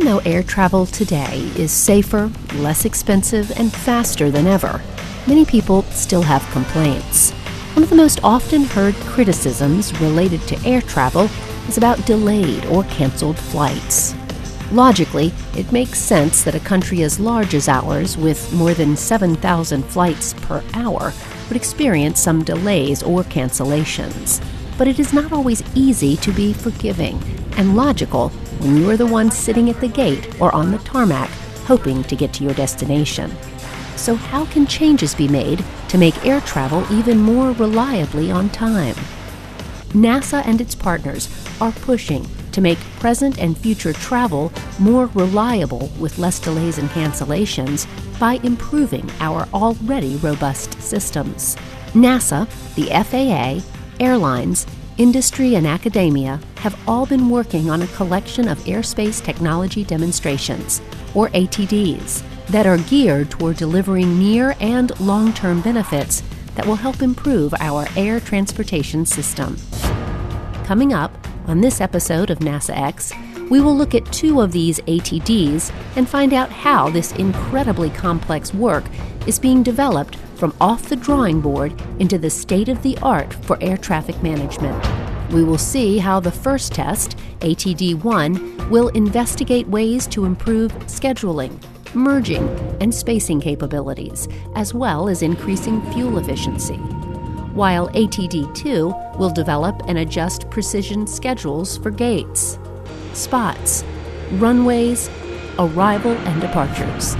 though air travel today is safer, less expensive, and faster than ever, many people still have complaints. One of the most often heard criticisms related to air travel is about delayed or canceled flights. Logically, it makes sense that a country as large as ours, with more than 7,000 flights per hour, would experience some delays or cancellations. But it is not always easy to be forgiving and logical when you are the one sitting at the gate or on the tarmac hoping to get to your destination. So how can changes be made to make air travel even more reliably on time? NASA and its partners are pushing to make present and future travel more reliable with less delays and cancellations by improving our already robust systems. NASA, the FAA, airlines, industry, and academia have all been working on a collection of airspace technology demonstrations, or ATDs, that are geared toward delivering near and long-term benefits that will help improve our air transportation system. Coming up on this episode of NASA X, we will look at two of these ATDs and find out how this incredibly complex work is being developed from off the drawing board into the state-of-the-art for air traffic management. We will see how the first test, ATD-1, will investigate ways to improve scheduling, merging, and spacing capabilities, as well as increasing fuel efficiency, while ATD-2 will develop and adjust precision schedules for gates, spots, runways, arrival and departures.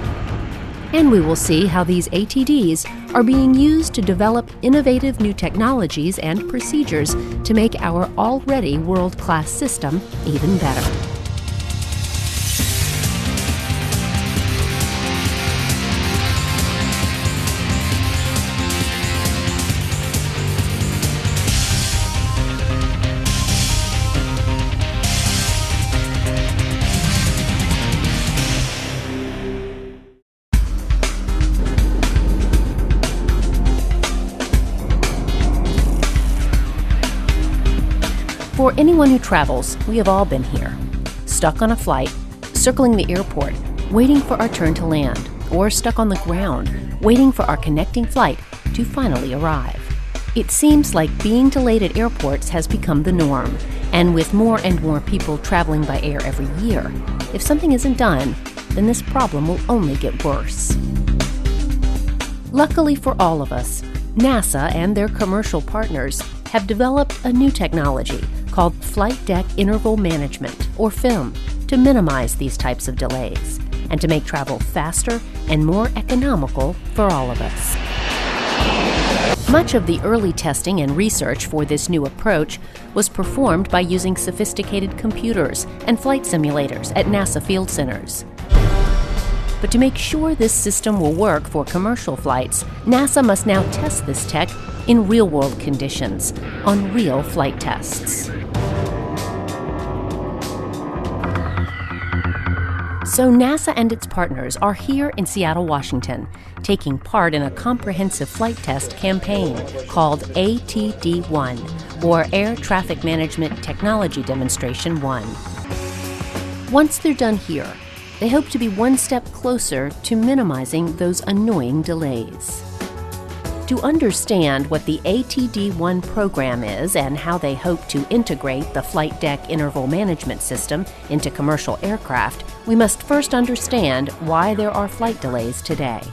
And we will see how these ATDs are being used to develop innovative new technologies and procedures to make our already world-class system even better. For anyone who travels, we have all been here. Stuck on a flight, circling the airport, waiting for our turn to land, or stuck on the ground, waiting for our connecting flight to finally arrive. It seems like being delayed at airports has become the norm, and with more and more people traveling by air every year, if something isn't done, then this problem will only get worse. Luckily for all of us, NASA and their commercial partners have developed a new technology called Flight Deck Interval Management, or FIM, to minimize these types of delays and to make travel faster and more economical for all of us. Much of the early testing and research for this new approach was performed by using sophisticated computers and flight simulators at NASA field centers. But to make sure this system will work for commercial flights, NASA must now test this tech in real-world conditions, on real flight tests. So NASA and its partners are here in Seattle, Washington, taking part in a comprehensive flight test campaign called ATD-1, or Air Traffic Management Technology Demonstration 1. Once they're done here, they hope to be one step closer to minimizing those annoying delays. To understand what the ATD-1 program is and how they hope to integrate the Flight Deck Interval Management System into commercial aircraft, we must first understand why there are flight delays today.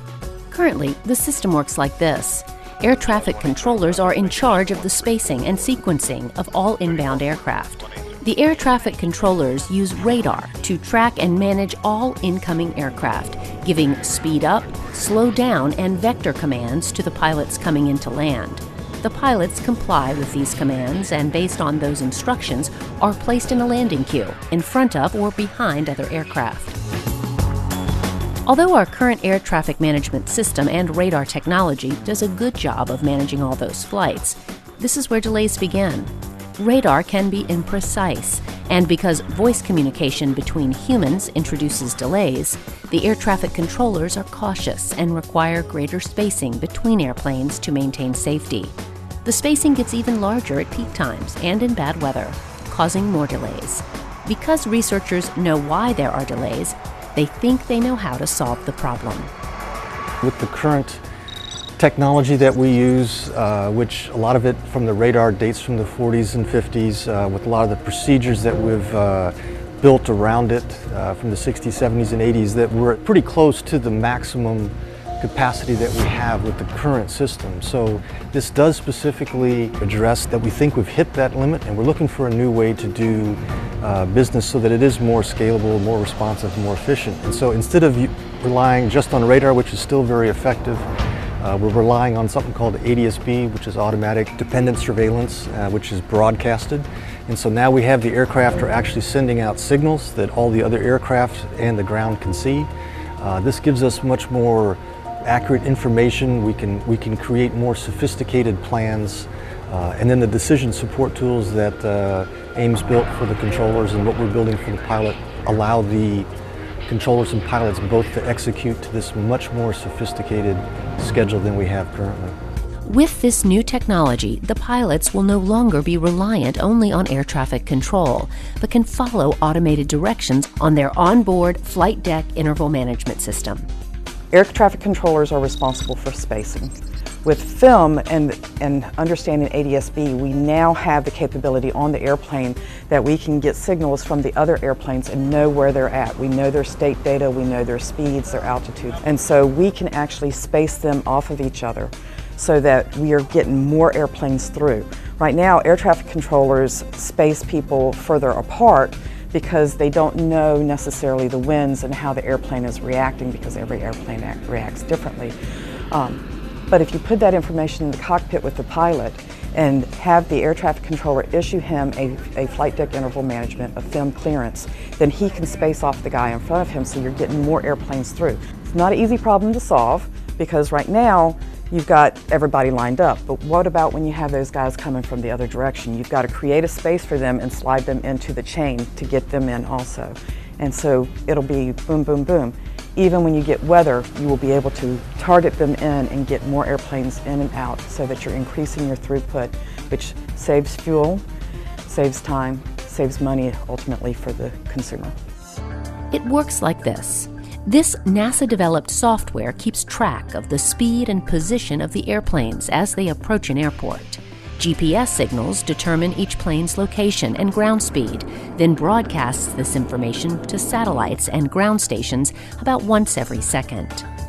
Currently, the system works like this. Air traffic controllers are in charge of the spacing and sequencing of all inbound aircraft. The air traffic controllers use radar to track and manage all incoming aircraft, giving speed up, slow down, and vector commands to the pilots coming in to land. The pilots comply with these commands and, based on those instructions, are placed in a landing queue in front of or behind other aircraft. Although our current air traffic management system and radar technology does a good job of managing all those flights, this is where delays begin. Radar can be imprecise, and because voice communication between humans introduces delays, the air traffic controllers are cautious and require greater spacing between airplanes to maintain safety. The spacing gets even larger at peak times and in bad weather, causing more delays. Because researchers know why there are delays, they think they know how to solve the problem. With the current technology that we use, which a lot of it from the radar dates from the 40s and 50s, with a lot of the procedures that we've built around it from the 60s, 70s, and 80s, that we're pretty close to the maximum capacity that we have with the current system. So this does specifically address that we think we've hit that limit, and we're looking for a new way to do business so that it is more scalable, more responsive, more efficient. And so instead of relying just on radar, which is still very effective, we're relying on something called ADS-B, which is automatic dependent surveillance, which is broadcasted. And so now we have the aircraft are actually sending out signals that all the other aircraft and the ground can see. This gives us much more accurate information. We can create more sophisticated plans, and then the decision support tools that AIM's built for the controllers and what we're building for the pilot allow the controllers and pilots both to execute to this much more sophisticated schedule than we have currently. With this new technology, the pilots will no longer be reliant only on air traffic control, but can follow automated directions on their onboard flight deck interval management system. Air traffic controllers are responsible for spacing. With film and understanding ADS-B, we now have the capability on the airplane that we can get signals from the other airplanes and know where they're at. We know their state data, we know their speeds, their altitudes, and so we can actually space them off of each other so that we are getting more airplanes through. Right now, air traffic controllers space people further apart because they don't know necessarily the winds and how the airplane is reacting, because every airplane reacts differently. But if you put that information in the cockpit with the pilot and have the air traffic controller issue him a flight deck interval management, a FIM clearance, then he can space off the guy in front of him, so you're getting more airplanes through. It's not an easy problem to solve, because right now you've got everybody lined up, but what about when you have those guys coming from the other direction? You've got to create a space for them and slide them into the chain to get them in also. And so it'll be boom, boom, boom. Even when you get weather, you will be able to target them in and get more airplanes in and out so that you're increasing your throughput, which saves fuel, saves time, saves money ultimately for the consumer. It works like this. This NASA-developed software keeps track of the speed and position of the airplanes as they approach an airport. GPS signals determine each plane's location and ground speed, then broadcasts this information to satellites and ground stations about once every second.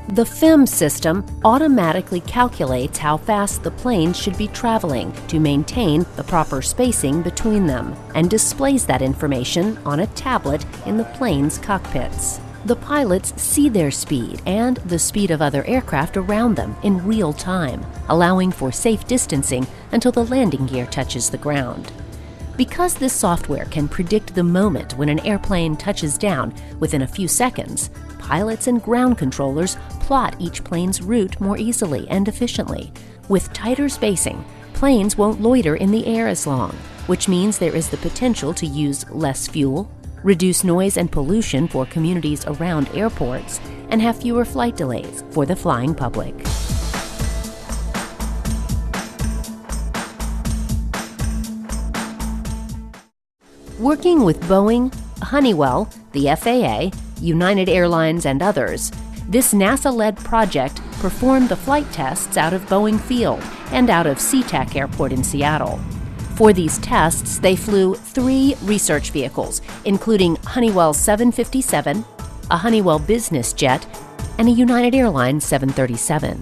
The FIM system automatically calculates how fast the planes should be traveling to maintain the proper spacing between them, and displays that information on a tablet in the plane's cockpits. The pilots see their speed and the speed of other aircraft around them in real time, allowing for safe distancing until the landing gear touches the ground. Because this software can predict the moment when an airplane touches down within a few seconds, pilots and ground controllers plot each plane's route more easily and efficiently. With tighter spacing, planes won't loiter in the air as long, which means there is the potential to use less fuel, reduce noise and pollution for communities around airports, and have fewer flight delays for the flying public. Working with Boeing, Honeywell, the FAA, United Airlines, and others, this NASA-led project performed the flight tests out of Boeing Field and out of SeaTac Airport in Seattle. For these tests, they flew 3 research vehicles, including Honeywell 757, a Honeywell business jet, and a United Airlines 737.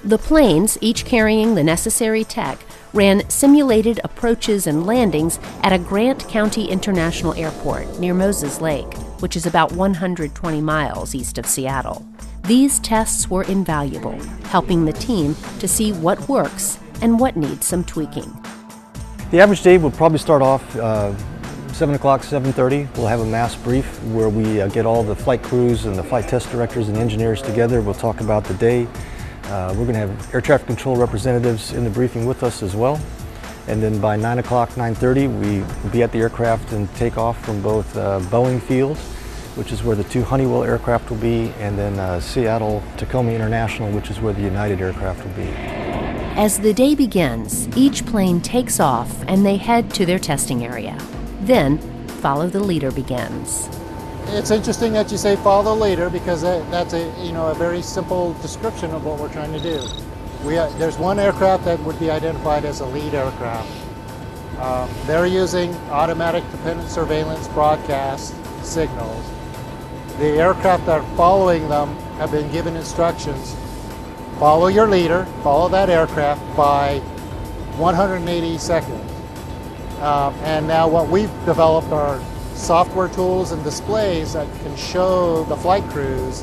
The planes, each carrying the necessary tech, ran simulated approaches and landings at a Grant County International Airport near Moses Lake, which is about 120 miles east of Seattle. These tests were invaluable, helping the team to see what works and what needs some tweaking. The average day will probably start off 7 o'clock, 7:30. We'll have a mass brief where we get all the flight crews and the flight test directors and engineers together. We'll talk about the day. We're going to have air traffic control representatives in the briefing with us as well. And then by 9 o'clock, 9:30, we will be at the aircraft and take off from both Boeing Field, which is where the 2 Honeywell aircraft will be, and then Seattle Tacoma International, which is where the United aircraft will be. As the day begins, each plane takes off and they head to their testing area. Then, Follow the Leader begins. It's interesting that you say follow the leader, because that's a very simple description of what we're trying to do. There's one aircraft that would be identified as a lead aircraft. They're using automatic dependent surveillance broadcast signals. The aircraft that are following them have been given instructions: follow your leader, follow that aircraft by 180 seconds. And now what we've developed are software tools and displays that can show the flight crews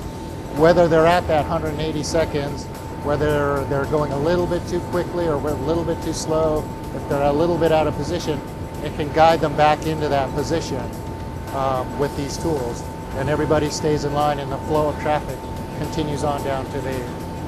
whether they're at that 180 seconds, whether they're going a little bit too quickly or a little bit too slow. If they're a little bit out of position, it can guide them back into that position with these tools. And everybody stays in line, and the flow of traffic continues on down to the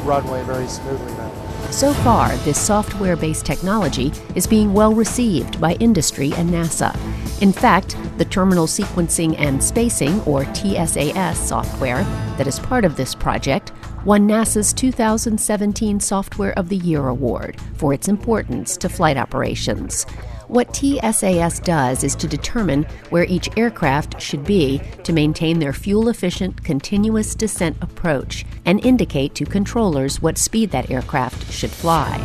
runway very smoothly now. So far, this software-based technology is being well received by industry and NASA. In fact, the Terminal Sequencing and Spacing, or TSAS, software that is part of this project won NASA's 2017 Software of the Year award for its importance to flight operations. What TSAS does is to determine where each aircraft should be to maintain their fuel-efficient, continuous descent approach and indicate to controllers what speed that aircraft should fly.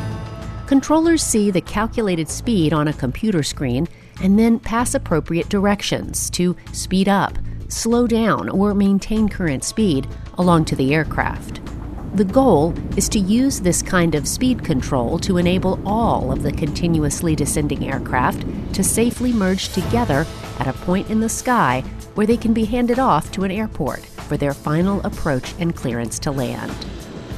Controllers see the calculated speed on a computer screen and then pass appropriate directions to speed up, slow down, or maintain current speed along to the aircraft. The goal is to use this kind of speed control to enable all of the continuously descending aircraft to safely merge together at a point in the sky where they can be handed off to an airport for their final approach and clearance to land.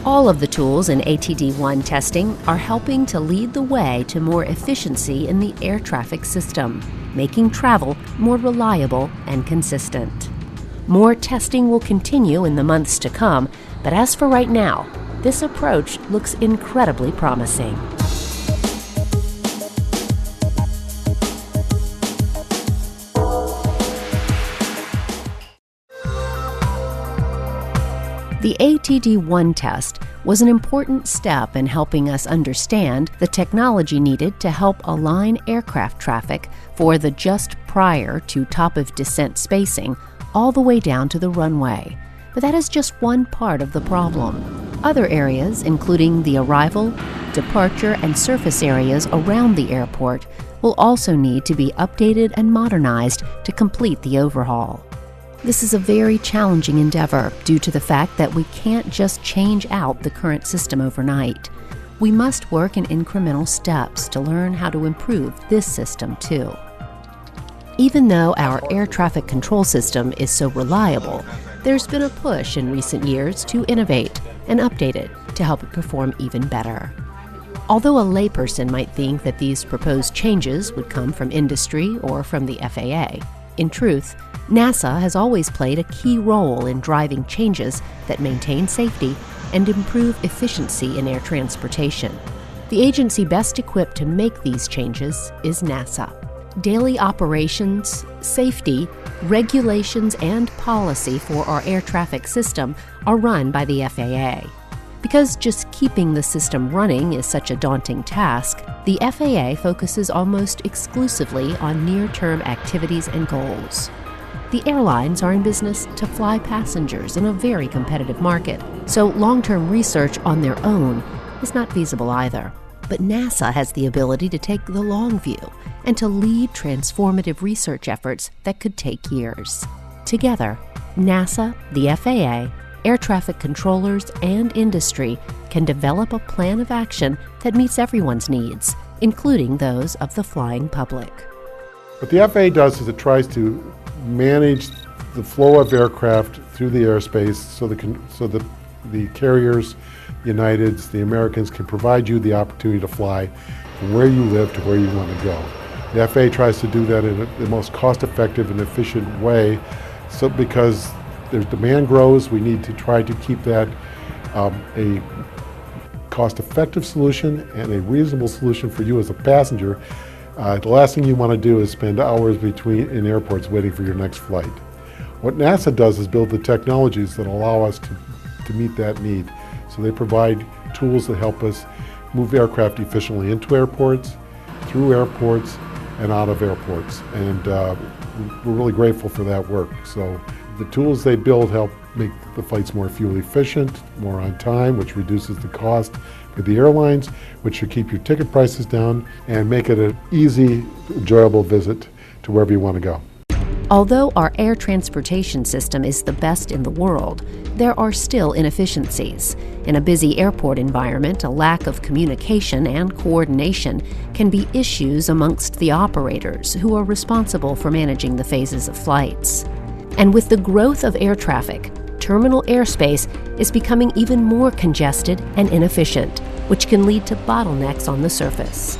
All of the tools in ATD-1 testing are helping to lead the way to more efficiency in the air traffic system, making travel more reliable and consistent. More testing will continue in the months to come, but as for right now, this approach looks incredibly promising. The ATD-1 test was an important step in helping us understand the technology needed to help align aircraft traffic for the just prior to top of descent spacing all the way down to the runway. But that is just one part of the problem. Other areas, including the arrival, departure, and surface areas around the airport, will also need to be updated and modernized to complete the overhaul. This is a very challenging endeavor due to the fact that we can't just change out the current system overnight. We must work in incremental steps to learn how to improve this system too. Even though our air traffic control system is so reliable, there's been a push in recent years to innovate and update it to help it perform even better. Although a layperson might think that these proposed changes would come from industry or from the FAA, in truth, NASA has always played a key role in driving changes that maintain safety and improve efficiency in air transportation. The agency best equipped to make these changes is NASA. Daily operations, safety, regulations, and policy for our air traffic system are run by the FAA. Because just keeping the system running is such a daunting task, the FAA focuses almost exclusively on near-term activities and goals. The airlines are in business to fly passengers in a very competitive market, so long-term research on their own is not feasible either. But NASA has the ability to take the long view and to lead transformative research efforts that could take years. Together, NASA, the FAA, air traffic controllers, and industry can develop a plan of action that meets everyone's needs, including those of the flying public. What the FAA does is it tries to manage the flow of aircraft through the airspace so the carriers, the Uniteds, the Americans can provide you the opportunity to fly from where you live to where you want to go. The FAA tries to do that in the most cost-effective and efficient way, so because there's demand grows, we need to try to keep that a cost-effective solution and a reasonable solution for you as a passenger. The last thing you want to do is spend hours in airports waiting for your next flight. What NASA does is build the technologies that allow us to meet that need. So they provide tools that help us move aircraft efficiently into airports, through airports, and out of airports. And we're really grateful for that work. So the tools they build help make the flights more fuel efficient, more on time, which reduces the cost for the airlines, which should keep your ticket prices down and make it an easy, enjoyable visit to wherever you want to go. Although our air transportation system is the best in the world, there are still inefficiencies. In a busy airport environment, a lack of communication and coordination can be issues amongst the operators who are responsible for managing the phases of flights. And with the growth of air traffic, terminal airspace is becoming even more congested and inefficient, which can lead to bottlenecks on the surface.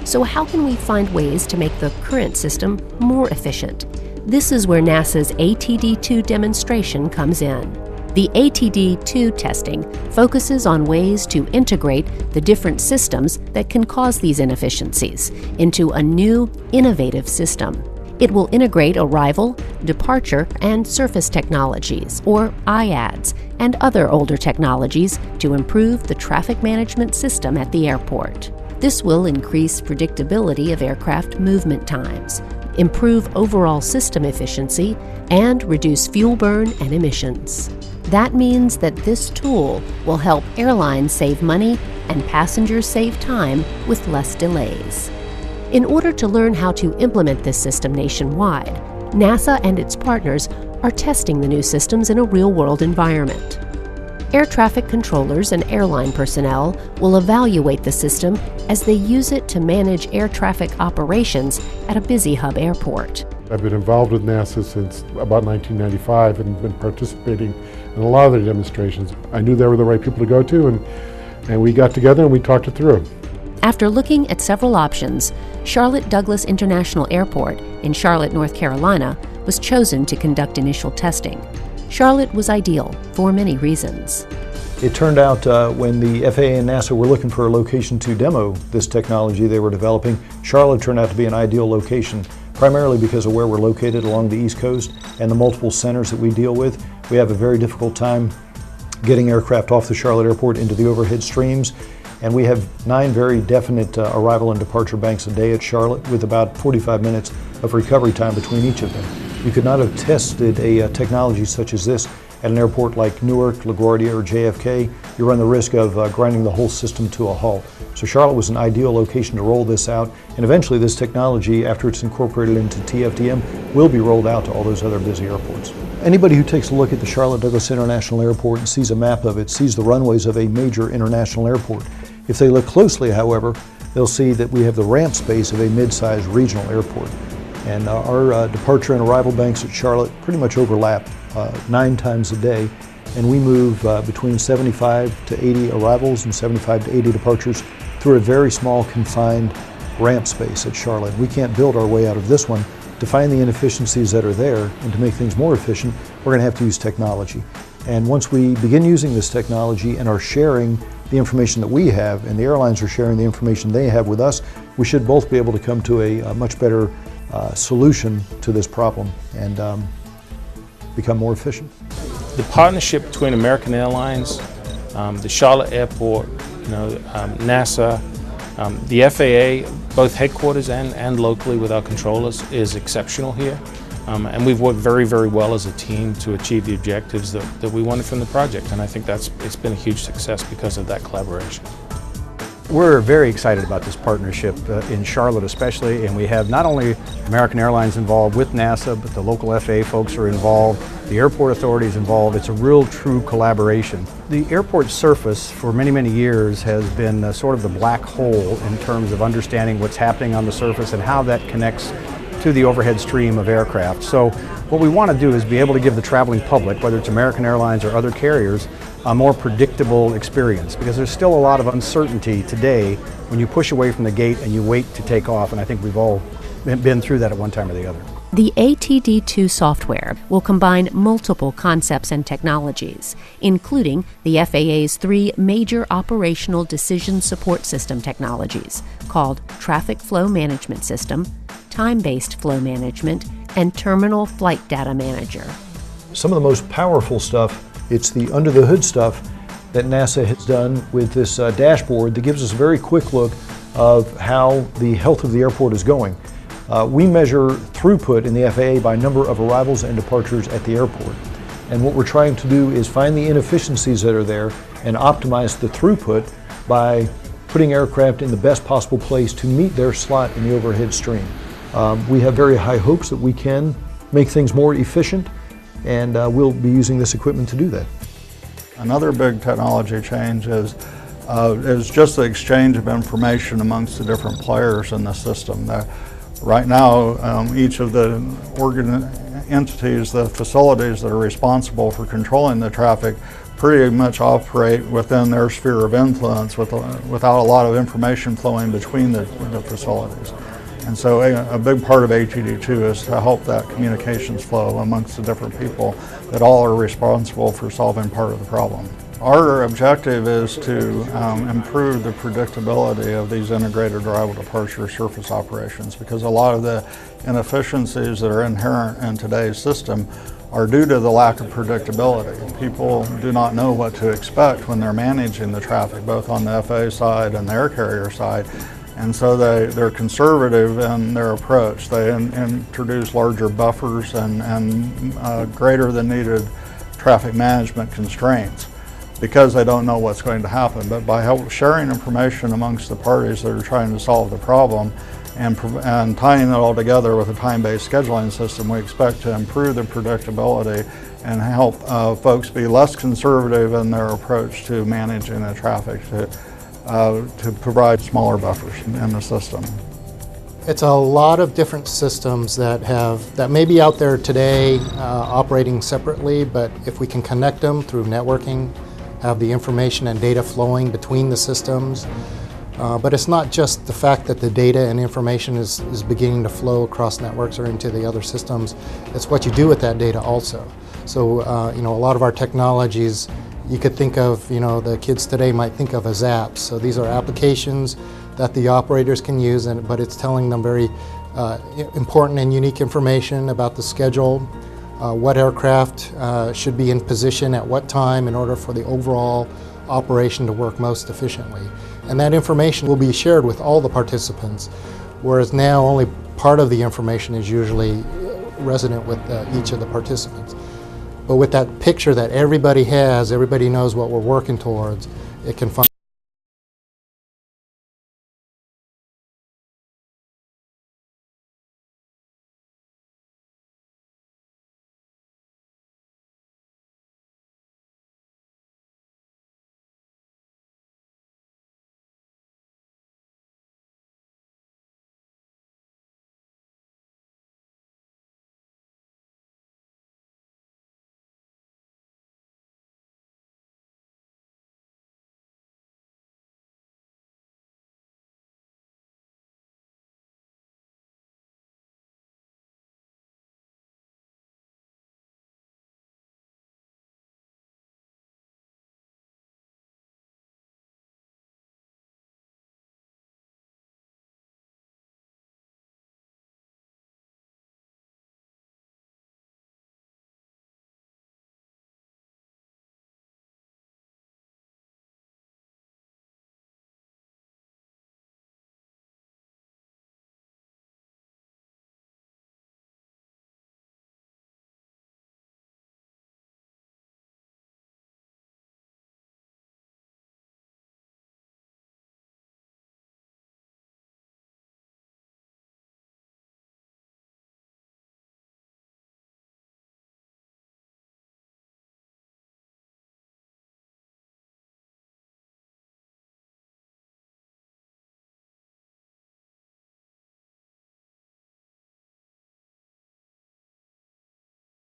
So how can we find ways to make the current system more efficient? This is where NASA's ATD-2 demonstration comes in. The ATD-2 testing focuses on ways to integrate the different systems that can cause these inefficiencies into a new, innovative system. It will integrate arrival, departure, and surface technologies, or IADS, and other older technologies to improve the traffic management system at the airport. This will increase predictability of aircraft movement times, improve overall system efficiency, and reduce fuel burn and emissions. That means that this tool will help airlines save money and passengers save time with less delays. In order to learn how to implement this system nationwide, NASA and its partners are testing the new systems in a real-world environment. Air traffic controllers and airline personnel will evaluate the system as they use it to manage air traffic operations at a busy hub airport. I've been involved with NASA since about 1995 and been participating in a lot of their demonstrations. I knew they were the right people to go to, and we got together and we talked it through. After looking at several options, Charlotte Douglas International Airport in Charlotte, North Carolina, was chosen to conduct initial testing. Charlotte was ideal for many reasons. It turned out when the FAA and NASA were looking for a location to demo this technology they were developing, Charlotte turned out to be an ideal location, primarily because of where we're located along the East Coast and the multiple centers that we deal with. We have a very difficult time getting aircraft off the Charlotte airport into the overhead streams, and we have 9 very definite arrival and departure banks a day at Charlotte with about 45 minutes of recovery time between each of them. You could not have tested a technology such as this at an airport like Newark, LaGuardia, or JFK. You run the risk of grinding the whole system to a halt. So Charlotte was an ideal location to roll this out, and eventually this technology, after it's incorporated into TFDM, will be rolled out to all those other busy airports. Anybody who takes a look at the Charlotte Douglas International Airport and sees a map of it sees the runways of a major international airport. If they look closely, however, they'll see that we have the ramp space of a mid-sized regional airport. And our departure and arrival banks at Charlotte pretty much overlap 9 times a day, and we move between 75 to 80 arrivals and 75 to 80 departures through a very small confined ramp space at Charlotte. We can't build our way out of this one. To find the inefficiencies that are there and to make things more efficient, we're going to have to use technology. And once we begin using this technology and are sharing the information that we have, and the airlines are sharing the information they have with us, we should both be able to come to a much better solution to this problem and become more efficient. The partnership between American Airlines, the Charlotte Airport, NASA, the FAA, both headquarters and locally with our controllers, is exceptional here. And we've worked very, very well as a team to achieve the objectives that we wanted from the project. And I think it's been a huge success because of that collaboration. We're very excited about this partnership in Charlotte especially, and we have not only American Airlines involved with NASA, but the local FAA folks are involved, the airport authorities involved. It's a real true collaboration. The airport surface for many, many years has been sort of the black hole in terms of understanding what's happening on the surface and how that connects to the overhead stream of aircraft. So what we want to do is be able to give the traveling public, whether it's American Airlines or other carriers, a more predictable experience, because there's still a lot of uncertainty today when you push away from the gate and you wait to take off, and I think we've all been through that at one time or the other. The ATD-2 software will combine multiple concepts and technologies, including the FAA's 3 major operational decision support system technologies called Traffic Flow Management System, Time-Based Flow Management, and Terminal Flight Data Manager. Some of the most powerful stuff, it's the under-the-hood stuff that NASA has done with this dashboard that gives us a very quick look of how the health of the airport is going. We measure throughput in the FAA by number of arrivals and departures at the airport. And what we're trying to do is find the inefficiencies that are there and optimize the throughput by putting aircraft in the best possible place to meet their slot in the overhead stream. We have very high hopes that we can make things more efficient, and we'll be using this equipment to do that. Another big technology change is just the exchange of information amongst the different players in the system. Right now, each of the entities, the facilities that are responsible for controlling the traffic, pretty much operate within their sphere of influence without a lot of information flowing between the facilities. And so a big part of ATD2 is to help that communications flow amongst the different people that all are responsible for solving part of the problem. Our objective is to improve the predictability of these integrated arrival departure surface operations, because a lot of the inefficiencies that are inherent in today's system are due to the lack of predictability. People do not know what to expect when they're managing the traffic, both on the FAA side and the air carrier side. And so they're conservative in their approach. They introduce larger buffers and greater than needed traffic management constraints because they don't know what's going to happen. But by sharing information amongst the parties that are trying to solve the problem and tying it all together with a time-based scheduling system, we expect to improve the predictability and help folks be less conservative in their approach to managing the traffic, to provide smaller buffers in the system. It's a lot of different systems that may be out there today operating separately, but if we can connect them through networking, have the information and data flowing between the systems. But it's not just the fact that the data and information is beginning to flow across networks or into the other systems. It's what you do with that data also. So a lot of our technologies, you could think of, the kids today might think of as apps. So these are applications that the operators can use, but it's telling them very important and unique information about the schedule, what aircraft should be in position at what time in order for the overall operation to work most efficiently. And that information will be shared with all the participants, whereas now only part of the information is usually resident with each of the participants. But with that picture that everybody has, everybody knows what we're working towards, it can function.